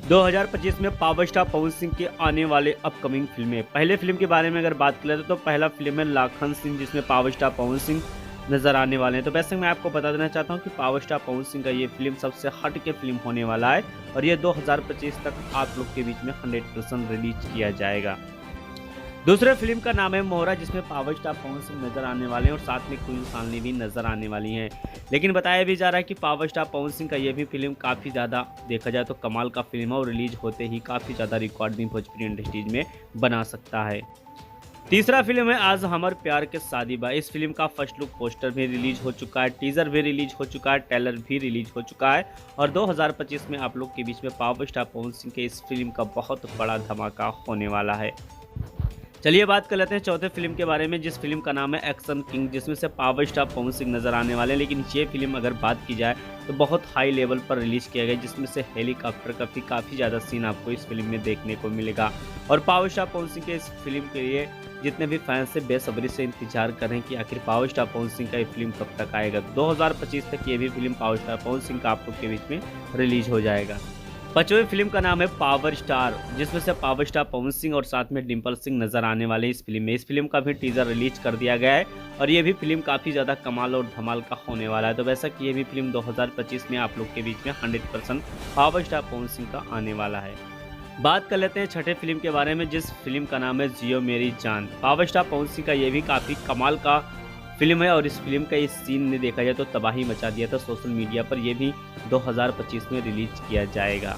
2025 में power star Pawan Singh के आने वाले अपकमिंग फिल्में। पहले फिल्म के बारे में अगर बात करें तो पहला फिल्म है लाखन सिंह, जिसमें पावर स्टार पवन सिंह नजर आने वाले हैं। तो वैसे मैं आपको बता देना चाहता हूं कि पावर स्टार पवन सिंह का ये फिल्म सबसे हट के फिल्म होने वाला है और ये 2025 तक आप लोग के बीच में 100% रिलीज किया जाएगा। दूसरे फिल्म का नाम है मोहरा, जिसमें पावर स्टार पवन सिंह नजर आने वाले हैं और साथ में क्वीन शालिनी भी नजर आने वाली हैं। लेकिन बताया भी जा रहा है कि पावर स्टार पवन सिंह का ये भी फिल्म काफ़ी ज़्यादा देखा जाए तो कमाल का फिल्म है और रिलीज होते ही काफ़ी ज़्यादा रिकॉर्ड भी भोजपुरी इंडस्ट्रीज में बना सकता है। तीसरा फिल्म है आज हमर प्यार के शादी बा। इस फिल्म का फर्स्ट लुक पोस्टर भी रिलीज हो चुका है, टीजर भी रिलीज हो चुका है, ट्रेलर भी रिलीज हो चुका है और 2025 में आप लोग के बीच में पावर स्टार पवन सिंह के इस फिल्म का बहुत बड़ा धमाका होने वाला है। चलिए बात कर लेते हैं चौथे फिल्म के बारे में, जिस फिल्म का नाम है एक्शन किंग, जिसमें से पावर स्टार पवन सिंह नजर आने वाले हैं। लेकिन ये फिल्म अगर बात की जाए तो बहुत हाई लेवल पर रिलीज किया गया, जिसमें से हेलीकॉप्टर का भी काफ़ी ज़्यादा सीन आपको इस फिल्म में देखने को मिलेगा। और पावर स्टार पवन सिंह के इस फिल्म के लिए जितने भी फैंस से बेसब्री से इंतजार कर रहे हैं कि आखिर पावर स्टार पवन सिंह का ये फिल्म कब तक आएगा। 2025 तक ये भी film power star Pawan Singh का आप लोग के बीच में रिलीज हो जाएगा। पांचवें फिल्म का नाम है पावर स्टार, जिसमें से पावर स्टार पवन सिंह और साथ में डिम्पल सिंह नजर आने वाले इस फिल्म में। इस फिल्म का भी टीजर रिलीज कर दिया गया है और ये भी फिल्म काफ़ी ज़्यादा कमाल और धमाल का होने वाला है। तो वैसा कि ये भी फिल्म 2025 में आप लोग के बीच में 100% पावर स्टार पवन सिंह का आने वाला है। बात कर लेते हैं छठे फिल्म के बारे में, जिस फिल्म का नाम है जियो मेरी जान। पावर स्टार पवन सिंह का ये भी काफ़ी कमाल का फिल्म है और इस फिल्म का इस सीन ने देखा जाए तो तबाही मचा दिया था सोशल मीडिया पर। यह भी 2025 में रिलीज किया जाएगा।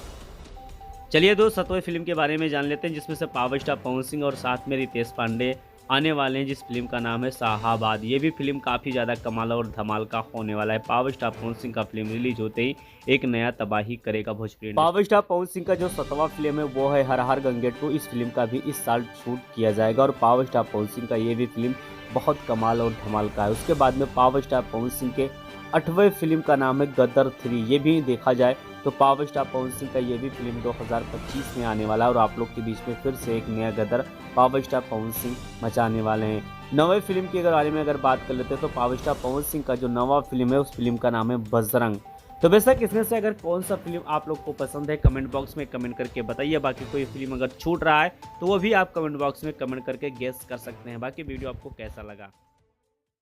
चलिए दोस्त 7वें फिल्म के बारे में जान लेते हैं, जिसमें से पावर स्टार पवन सिंह और साथ में रितेश पांडे आने वाले हैं, जिस फिल्म का नाम है शाहाबाद। ये भी फिल्म काफ़ी ज़्यादा कमाल और धमाल का होने वाला है। पावर स्टार पवन सिंह का फिल्म रिलीज होते ही एक नया तबाही करेगा भोजपुरी। पावर स्टार पवन सिंह का जो 7वां फिल्म है वो है हर हर गंगे 2। इस फिल्म का भी इस साल शूट किया जाएगा और पावर स्टार पवन सिंह का ये भी फिल्म बहुत कमाल और धमाल का है। उसके बाद में पावर स्टार पवन सिंह के 8वें फिल्म का नाम है गदर 3। ये भी देखा जाए तो पावर स्टार पवन सिंह का ये भी फिल्म 2025 में आने वाला है और आप लोग के बीच में फिर से एक नया गदर पावर स्टार पवन सिंह मचाने वाले हैं। 9वें फिल्म के बारे में अगर बात कर लेते हैं तो पावर स्टार पवन सिंह का जो 9वां फिल्म है उस फिल्म का नाम है बजरंग। तो वैसा इसमें से अगर कौन सा फिल्म आप लोग को पसंद है कमेंट बॉक्स में कमेंट करके बताइए। बाकी कोई फिल्म अगर छूट रहा है तो वो भी आप कमेंट बॉक्स में कमेंट करके गेस कर सकते हैं। बाकी वीडियो आपको कैसा लगा।